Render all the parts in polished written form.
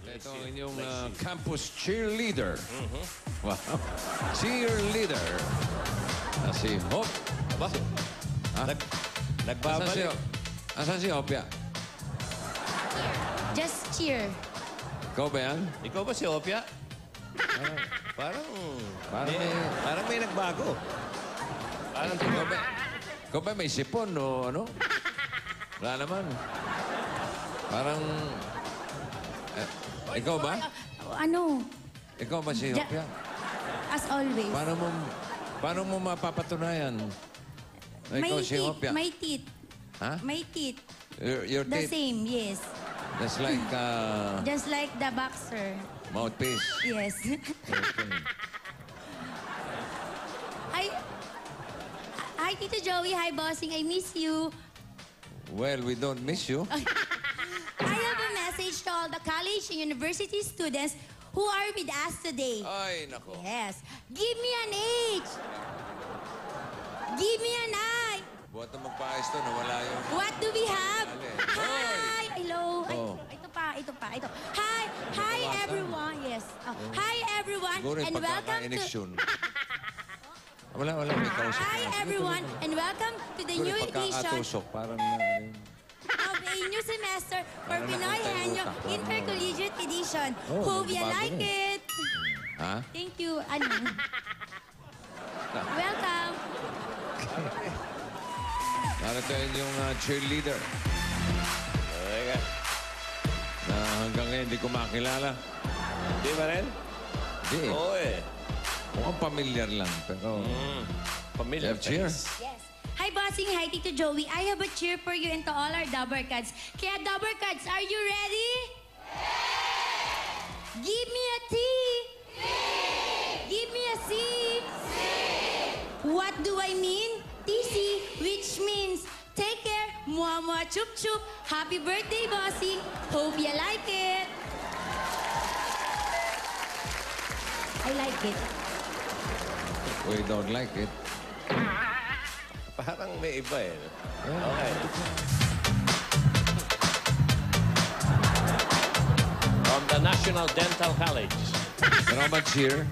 At ito ang inyong campus cheerleader. Wow. Cheerleader. Na si Hope. Aba? Ha? Nagbabalik. Asan si Hopia? Just cheer. Ikaw ba yan? Ikaw ba si Opia? Parang Parang may nagbago. Parang ikaw ba may sipon o ano? Wala naman. Parang... ikaw ba? Ano? Ikaw ba si Hopia? As always. Paano mo mapapatunayan na ikaw si Hopia? My teeth. Ha? My teeth. Your The teeth? same, yes. Just like Just like the boxer. mouthpiece. Yes. Hi, Tito Joey. Hi, Bossing. I miss you. Well, we don't miss you. I have a message to all the college and university students who are with us today. Ay, nako. Yes. Give me an H. Give me an I. Buhat na magpaayos to, nawala yung... What do we have? Hoy! Hi! Hello! Ay, Oh. ito pa. Hi, everyone. Yes. Hi, everyone. Siguro yung And welcome to... pagkakaineksyon. Wala, may kausap. Hi, everyone. And welcome to the Siguro new yung edition pagkakatusok, parang... of a new semester for Parang Pinoy nakita yung Henyo utak ko. Intercollegiate Edition. Oh, Hope you nagbago like na it. Ha? Thank you. Welcome. Narito yung cheerleader Teka. na hanggang ngayon hindi ko makilala. Di ba rin? Hindi. Oo eh. Mukhang familiar lang, pero... Familiar cheer. face. Yes. Hi, Bossing. Hi, Tito Joey. I have a cheer for you and to all our Dabbercats. Kaya, Dabbercats, are you ready? Give me a T. Give me a C. What do I mean? TC, which means take care, mwah mwah chup chup. Happy birthday, Bossing. Hope you like it. I like it. We don't like it. Parang may iba eh. Okay. From the National Dental College. Pero ba cheer?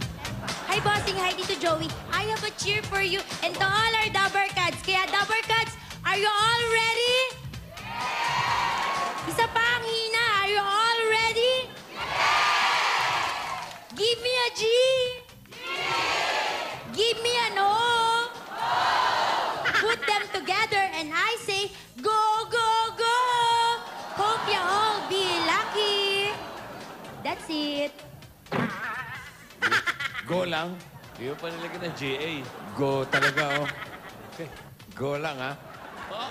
Hi, Bossing. Hi, Tito Joey. I have a cheer for you and to all our Dabbercats. Kaya, Dabbercats, are you all ready? Isa pa ang hina. Are you all ready? Give me a G. Give me an O. Put them together and I say, go, go, go. Hope you all be lucky. That's it. Go lang. Hindi mo pa nilagyan ng GA. Go talaga, oh. Okay. Go lang, ha? Oh.